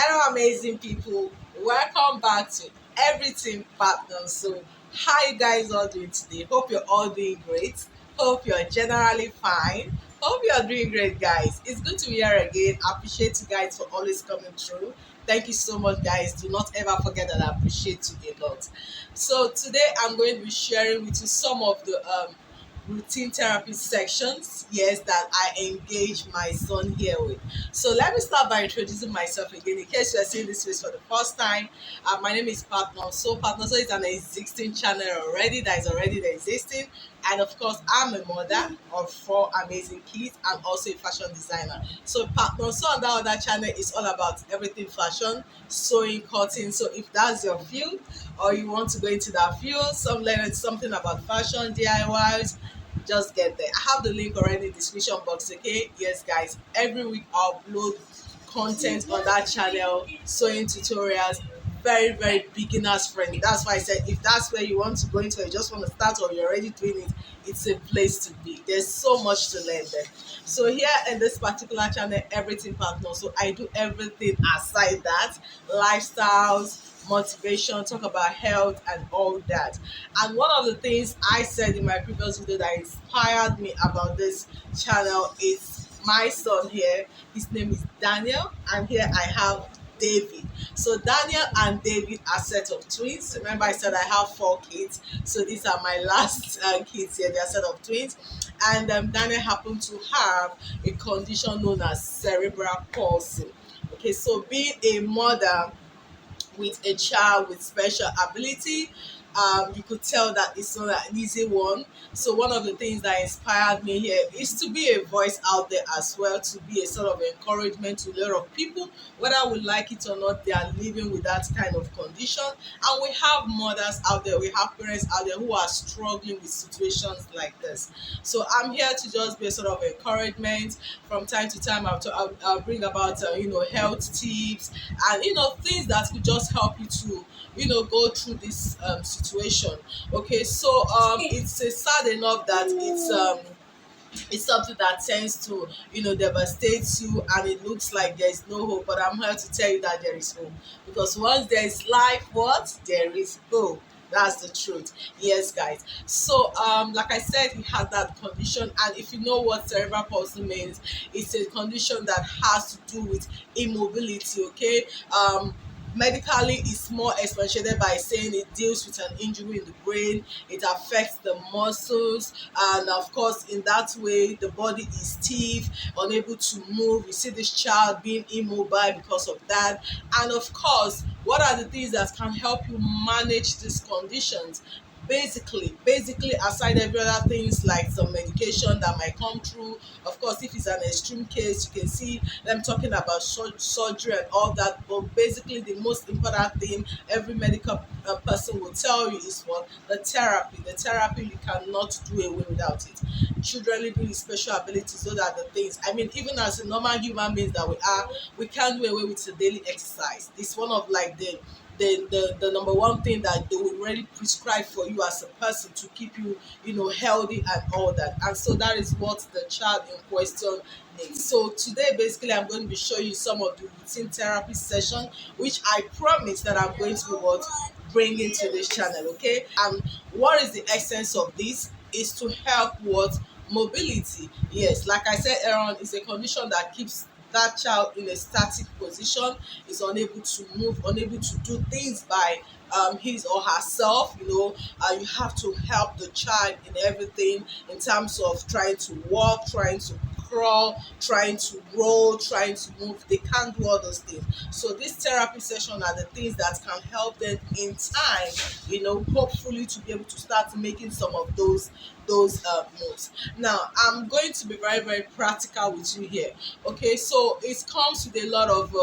Hello, amazing people. Welcome back to Everything Partners. So, how you guys all doing today? Hope you're all doing great. Hope you're generally fine. Hope you're doing great, guys. It's good to be here again. I appreciate you guys for always coming through. Thank you so much, guys. Do not ever forget that I appreciate you a lot. So, today I'm going to be sharing with you some of the routine therapy sections, yes, that I engage my son here with. So let me start by introducing myself again in case you are seeing this face for the first time. My name is Partner. So Partner so is an existing channel already that is already existing, and of course I'm a mother of four amazing kids and also a fashion designer. So Partner so on that other channel is all about everything fashion, sewing, cutting. So if that's your field or you want to go into that field, learn something about fashion, DIYs, just get there. I have the link already in the description box, okay? Yes, guys. Every week I'll upload content on that channel, sewing tutorials, very, very beginners friendly. That's why I said if that's where you want to go into, you just want to start or you're already doing it, it's a place to be. There's so much to learn there. So here in this particular channel, Everything Partner. So I do everything aside that, lifestyles, motivation, talk about health and all that. And one of the things I said in my previous video that inspired me about this channel is my son here. His name is Daniel, and here I have David. So Daniel and David are set of twins. Remember I said I have four kids, so these are my last kids here. They are set of twins, and Daniel happened to have a condition known as cerebral palsy. Okay, so being a mother with a child with special ability, you could tell that it's not an easy one. So one of the things that inspired me here is to be a voice out there as well, to be a sort of encouragement to a lot of people, whether we like it or not. They are living with that kind of condition, and we have mothers out there, we have parents out there who are struggling with situations like this. So I'm here to just be a sort of encouragement. From time to time I'll bring about health tips and things that could just help you to go through this situation. Okay, so it's sad enough that it's something that tends to devastate you and it looks like there is no hope, but I'm here to tell you that there is hope, because once there is life, what there is hope. That's the truth. Yes, guys. So like I said, he has that condition, and if you know what cerebral palsy means, it's a condition that has to do with immobility. Okay, medically it's more expatiated by saying it deals with an injury in the brain. It affects the muscles, and of course in that way the body is stiff, unable to move. You see this child being immobile because of that. And of course, what are the things that can help you manage these conditions? Basically aside every other things like some medication that might come through. Of course, if it's an extreme case, you can see them talking about surgery and all that, but basically the most important thing every medical person will tell you is what the therapy you cannot do away without it. Children living with special abilities, those are the things. I mean, even as a normal human beings that we are, we can't do away with the daily exercise. It's one of like the number one thing that they will really prescribe for you as a person to keep you healthy and all that. And so that is what the child in question needs. So today basically I'm going to be showing you some of the routine therapy session which I promise that I'm going to be bringing to this channel. Okay, and what is the essence of this is to help what mobility. Yes, like I said earlier on, it's a condition that keeps that child in a static position, is unable to move, unable to do things by his or herself. You have to help the child in everything, in terms of trying to walk, trying to crawl, trying to roll, trying to move. They can't do all those things. So this therapy session are the things that can help them in time, hopefully to be able to start making some of those moves. Now I'm going to be very, very practical with you here. Okay, so it comes with a lot of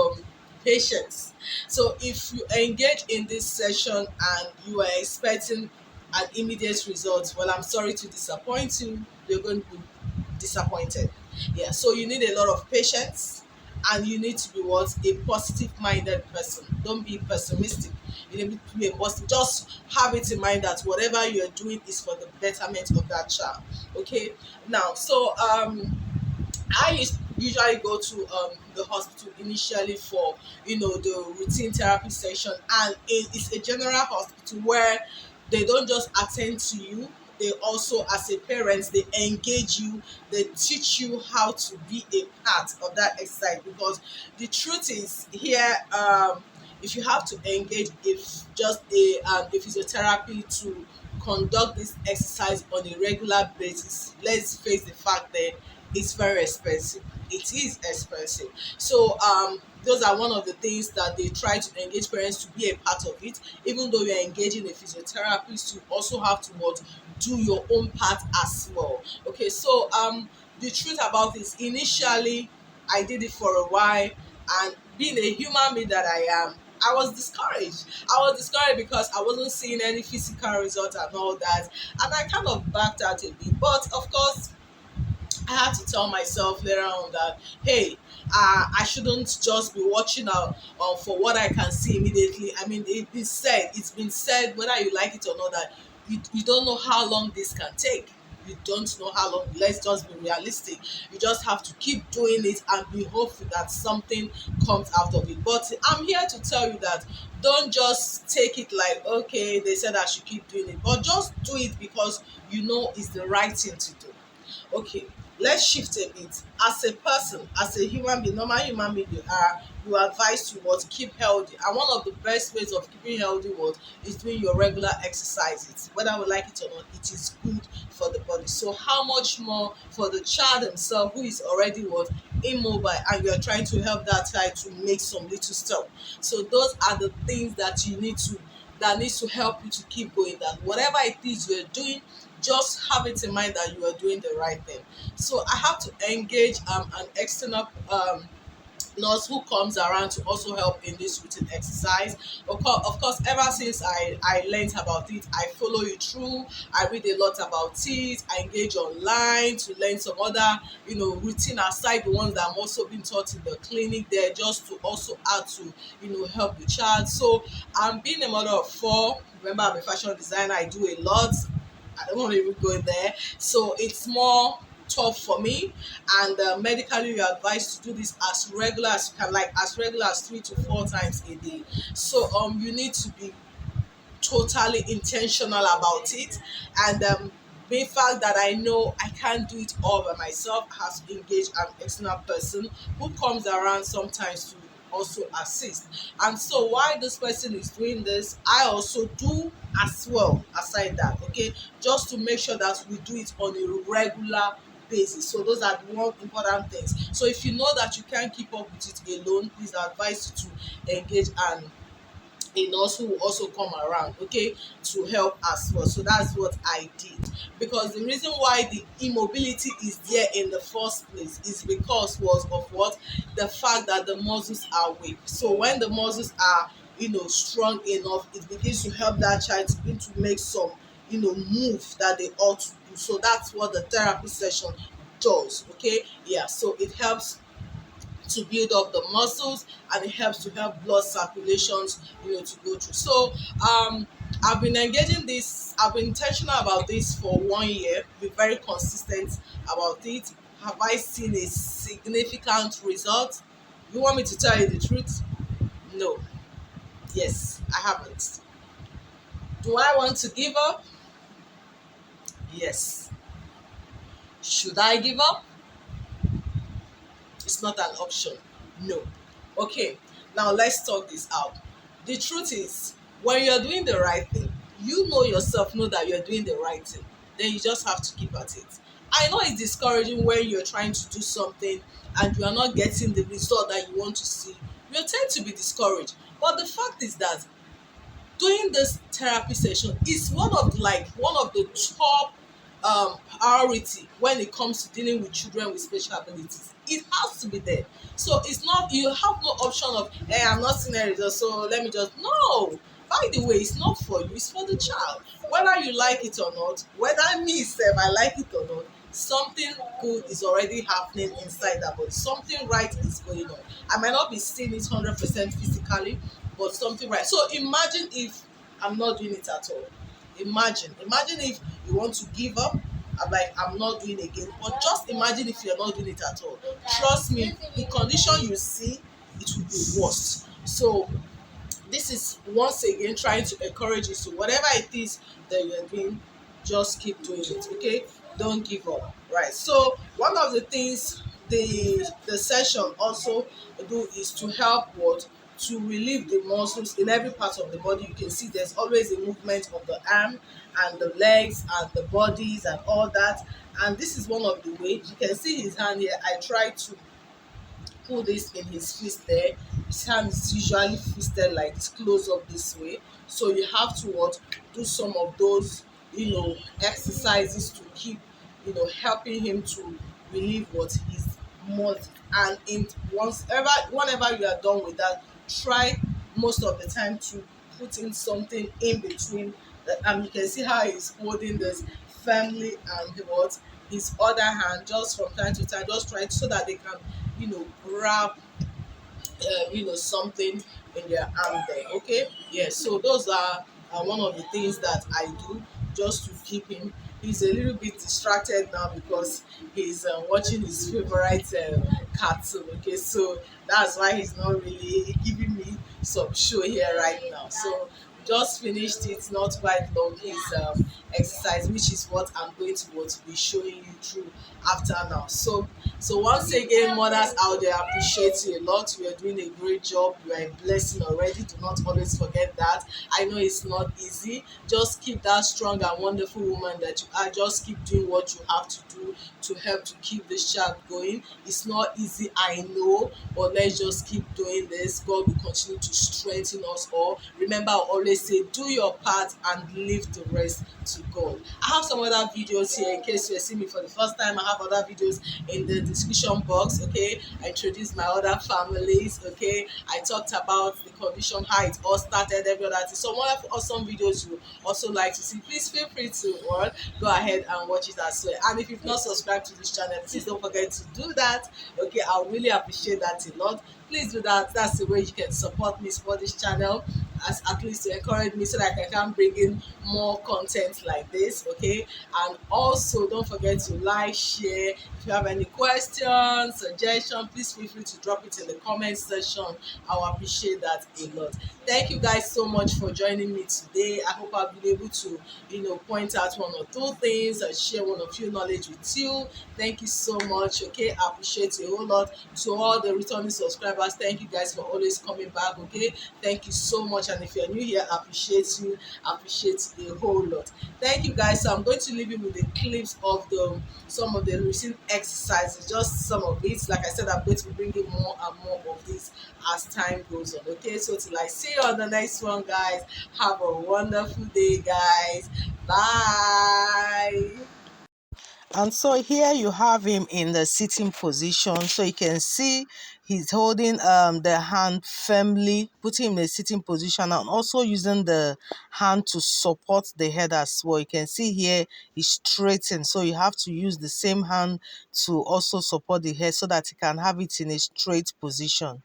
patience. So if you engage in this session and you are expecting an immediate result, well, I'm sorry to disappoint you. You're going to be disappointed. Yeah, so you need a lot of patience, and you need to be what, a positive minded person. Don't be pessimistic. You need to be a positive. Just have it in mind that whatever you're doing is for the betterment of that child. Okay, now so I usually go to the hospital initially for the routine therapy session, and it's a general hospital where they don't just attend to you, they also, as a parent, they engage you, they teach you how to be a part of that exercise. Because the truth is here, if you have to engage if just a physiotherapy to conduct this exercise on a regular basis, let's face the fact that it's very expensive. It is expensive. So those are one of the things that they try to engage parents to be a part of it. Even though you're engaging a physiotherapist, you also have to what, do your own part as well. Okay, so the truth about this, initially I did it for a while, and being a human being that I am, I was discouraged. I was discouraged because I wasn't seeing any physical results and all that, and I kind of backed out a bit. But of course, I had to tell myself later on that, hey, I shouldn't just be watching out for what I can see immediately. I mean, it's been said, whether you like it or not, that you don't know how long this can take. You don't know how long. Let's just be realistic. You just have to keep doing it and be hopeful that something comes out of it. But I'm here to tell you that don't just take it like, okay, they said I should keep doing it, but just do it because you know it's the right thing to do. Okay, let's shift a bit. As a person, as a human being, normal human being you are advised to what, keep healthy. And one of the best ways of keeping healthy what is doing your regular exercises. Whether we like it or not, it is good for the body. So how much more for the child himself, who is already what, immobile, and you are trying to help that child to make some little stuff. So those are the things that you need to, that needs to help you to keep going. That whatever it is you're doing, just have it in mind that you are doing the right thing. So I have to engage an external nurse who comes around to also help in this routine exercise. Of course, ever since I learned about it, I follow it through. I read a lot about it. I engage online to learn some other routine aside the ones that I'm also being taught in the clinic there, just to also add to help the child. So I'm being a mother of four. Remember, I'm a fashion designer. I do a lot. I don't want to even go in there. So it's more tough for me. And medically, you're advised to do this as regular as you can, like as regular as 3 to 4 times a day. So you need to be totally intentional about it. And the fact that I know I can't do it all by myself, I have to engage an external person who comes around sometimes to also assist. And so while this person is doing this, I also do as well aside that. Okay, just to make sure that we do it on a regular basis. So those are the more important things. So if you know that you can't keep up with it alone, please advise you to engage an a nurse who will also come around, okay, to help as well. So that's what I did. Because the reason why the immobility is there in the first place is because was of what, the fact that the muscles are weak. So when the muscles are strong enough, it begins to help that child to begin to make some move that they ought to do. So that's what the therapy session does. Okay, yeah, so it helps to build up the muscles, and it helps to help blood circulations to go through. So I've been engaging this, I've been intentional about this for 1 year, be very consistent about it. Have I seen a significant result? You want me to tell you the truth? No. Yes, I haven't. Do I want to give up? Yes. Should I give up? It's not an option. No. Okay, now let's talk this out. The truth is, when you're doing the right thing, you know yourself, know that you're doing the right thing. Then you just have to keep at it. I know it's discouraging when you're trying to do something and you are not getting the result that you want to see. You tend to be discouraged. But the fact is that doing this therapy session is one of the top priority when it comes to dealing with children with special abilities. It has to be there. So it's not, you have no option of, hey, I'm not seeing a result, so let me just, no. By the way, it's not for you, it's for the child. Whether you like it or not, whether me self I like it or not, something good is already happening inside that body. Something right is going on. I might not be seeing it 100% physically, but something right. So imagine if I'm not doing it at all. Imagine if you want to give up, I'm like, I'm not doing again. But just imagine if you're not doing it at all. Trust me, the condition you see, it will be worse. So this is once again trying to encourage you. So whatever it is that you're doing, just keep doing it. Okay, don't give up. Right. So one of the things the session also do is to help what, to relieve the muscles in every part of the body. You can see there's always a movement of the arm and the legs and the bodies and all that. And this is one of the ways. You can see his hand here. I try to put this in his fist there. His hand is usually fisted like this, close up this way. So you have to what, do some of those, exercises to keep, helping him to relieve what his muscle. And in once ever whenever you are done with that, try most of the time to put in something in between. You can see how he's holding this firmly, and what, his other hand, just from time to time, just try so that they can, grab something in their arm there. Okay, yes. So those are one of the things that I do just to keep him. He's a little bit distracted now because he's watching his favorite cartoon. Okay, so that's why he's not really giving me some show here right now. So just finished it not quite long, his exercise, which is what I'm going to be showing you through after now. So once again, mothers out there, I appreciate you a lot. You are doing a great job. You are a blessing already. Do not always forget that. I know it's not easy. Just keep that strong and wonderful woman that you are. Just keep doing what you have to do to help to keep this child going. It's not easy, I know, but let's just keep doing this. God will continue to strengthen us all. Remember, I always say, do your part and leave the rest to God. I have some other videos here in case you're seeing me for the first time. I have other videos in the description box. Okay, I introduced my other families. Okay, I talked about the condition, how it all started, every other thing. So one of awesome videos you also like to see, please feel free to go ahead and watch it as well. And if you've not subscribed to this channel, please don't forget to do that. Okay, I really appreciate that a lot. Please do that. That's the way you can support me, support this channel, as at least to encourage me so that I can bring in more content like this. Okay, and also don't forget to like, share. If you have any questions, suggestions, please feel free to drop it in the comment section. I will appreciate that a lot. Thank you guys so much for joining me today. I hope I've been able to point out one or two things and share one or few knowledge with you. Thank you so much. Okay, I appreciate you a whole lot. To all the returning subscribers, thank you guys for always coming back. Okay, thank you so much. And if you're new here, I appreciate you. I appreciate a whole lot. Thank you guys. So I'm going to leave you with the clips of some of the recent exercises, just some of it. Like I said, I'm going to be bringing more and more of this as time goes on. Okay, so till I see you on the next one, guys, have a wonderful day, guys. Bye. And so here you have him in the sitting position. So you can see he's holding the hand firmly, putting him in a sitting position, and also using the hand to support the head as well. You can see here he's straightened. So you have to use the same hand to also support the head so that he can have it in a straight position.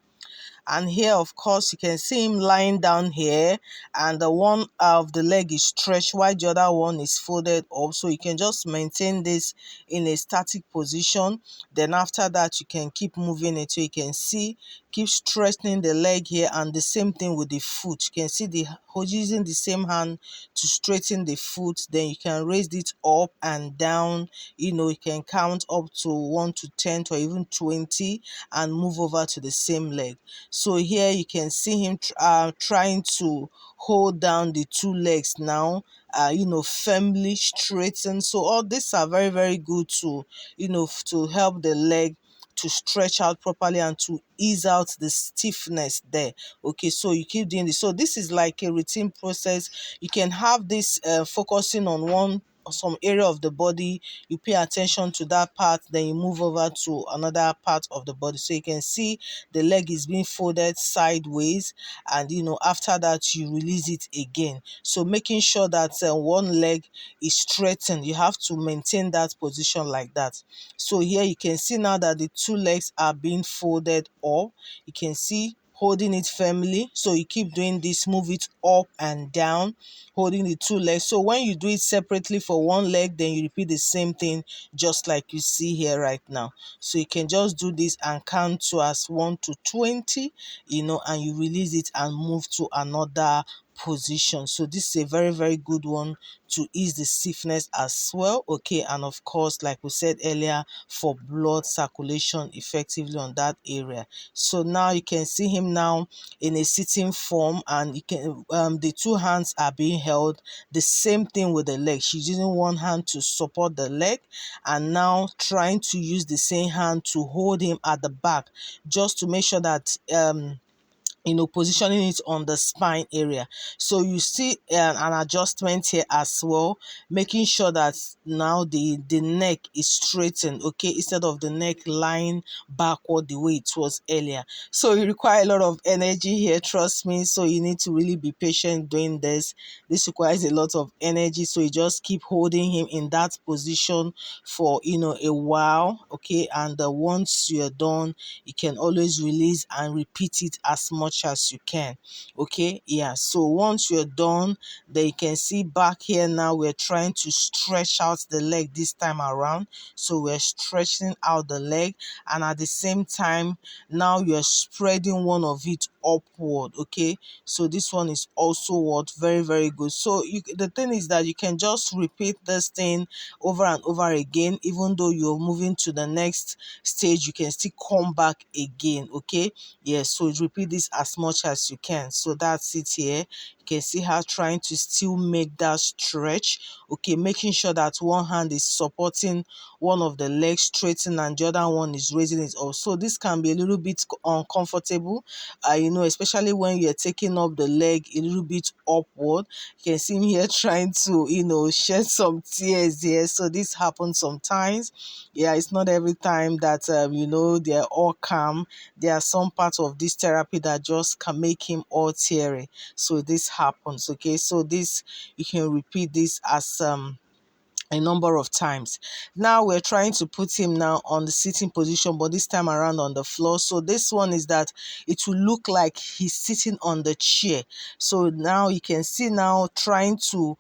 And here, of course, you can see him lying down here, and the one of the leg is stretched while the other one is folded up. So you can just maintain this in a static position. Then after that, you can keep moving it. So you can see, keep strengthening the leg here, and the same thing with the foot. You can see using the same hand to straighten the foot. Then you can raise it up and down. You can count up to 1 to 10 or even 20 and move over to the same leg. So here you can see him trying to hold down the two legs now, firmly straighten. So all these are very, very good to help the leg to stretch out properly and to ease out the stiffness there. Okay, so you keep doing this. So this is like a routine process. You can have this focusing on some area of the body. You pay attention to that part, then you move over to another part of the body. So you can see the leg is being folded sideways, and after that you release it again. So making sure that one leg is straightened, you have to maintain that position like that. So here you can see now that the two legs are being folded up. You can see holding it firmly. So you keep doing this, move it up and down, holding the two legs. So when you do it separately for one leg, then you repeat the same thing just like you see here right now. So you can just do this and count to as 1 to 20, and you release it and move to another position. So this is a very, very good one to ease the stiffness as well. Okay, and of course, like we said earlier, for blood circulation effectively on that area. So now you can see him now in a sitting form, and you can the two hands are being held. The same thing with the leg. She's using one hand to support the leg, and now trying to use the same hand to hold him at the back, just to make sure that positioning it on the spine area. So you see an adjustment here as well, making sure that now the neck is straightened, okay, instead of the neck lying backward the way it was earlier. So you require a lot of energy here, trust me. So you need to really be patient doing this. This requires a lot of energy, so you just keep holding him in that position for a while, okay, and once you're done, you can always release and repeat it as much as you can. Okay, yeah, so once you're done, then you can see back here now we're trying to stretch out the leg this time around. So we're stretching out the leg, and at the same time now you're spreading one of it upward. Okay, so this one is also what very, very good. So the thing is that you can just repeat this thing over and over again. Even though you're moving to the next stage, you can still come back again. Okay, yes, so repeat this as much as you can. So that's it here. You can see her trying to still make that stretch. Okay, making sure that one hand is supporting one of the legs, straighten, and the other one is raising it up. So this can be a little bit uncomfortable, especially when you're taking up the leg a little bit upward. You can see me here trying to shed some tears here. So this happens sometimes. Yeah, it's not every time that they're all calm. There are some parts of this therapy that just can make him all teary. So this happens. Okay, so this, you can repeat this as a number of times. Now we're trying to put him now on the sitting position, but this time around on the floor. So this one is that it will look like he's sitting on the chair. So now you can see now trying to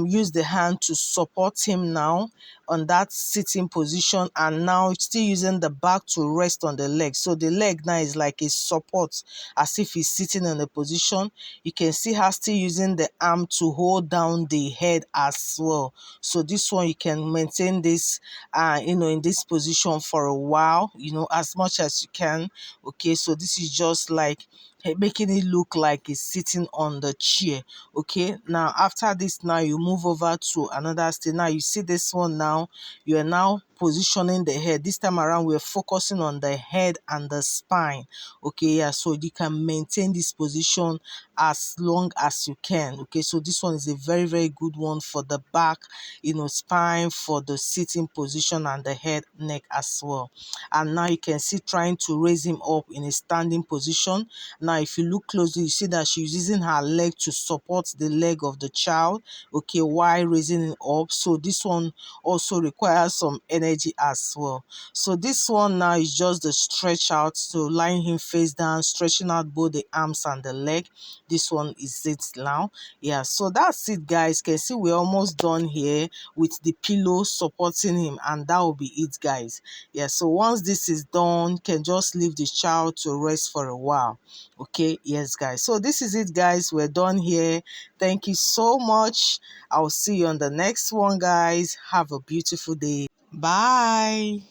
use the hand to support him now on that sitting position, and now still using the back to rest on the leg. So the leg now is like a support, as if he's sitting in a position. You can see her still using the arm to hold down the head as well. So this one, you can maintain this in this position for a while, as much as you can. Okay, so this is just like making it look like it's sitting on the chair. Okay, now after this, now you move over to another stage. Now you see this one, now you are now positioning the head. This time around, we're focusing on the head and the spine. Okay, yeah, so you can maintain this position as long as you can. Okay, so this one is a very, very good one for the back, spine, for the sitting position, and the head, neck as well. And now you can see trying to raise him up in a standing position. Now if you look closely, you see that she's using her leg to support the leg of the child, okay, while raising it up. So this one also requires some energy as well. So this one now is just the stretch out, so lying him face down, stretching out both the arms and the leg. This one is it now. Yeah, so that's it, guys. You can see we're almost done here with the pillow supporting him, and that will be it, guys. Yeah, so once this is done, you can just leave the child to rest for a while. Okay, yes, guys, so this is it, guys. We're done here. Thank you so much. I'll see you on the next one, guys. Have a beautiful day. Bye.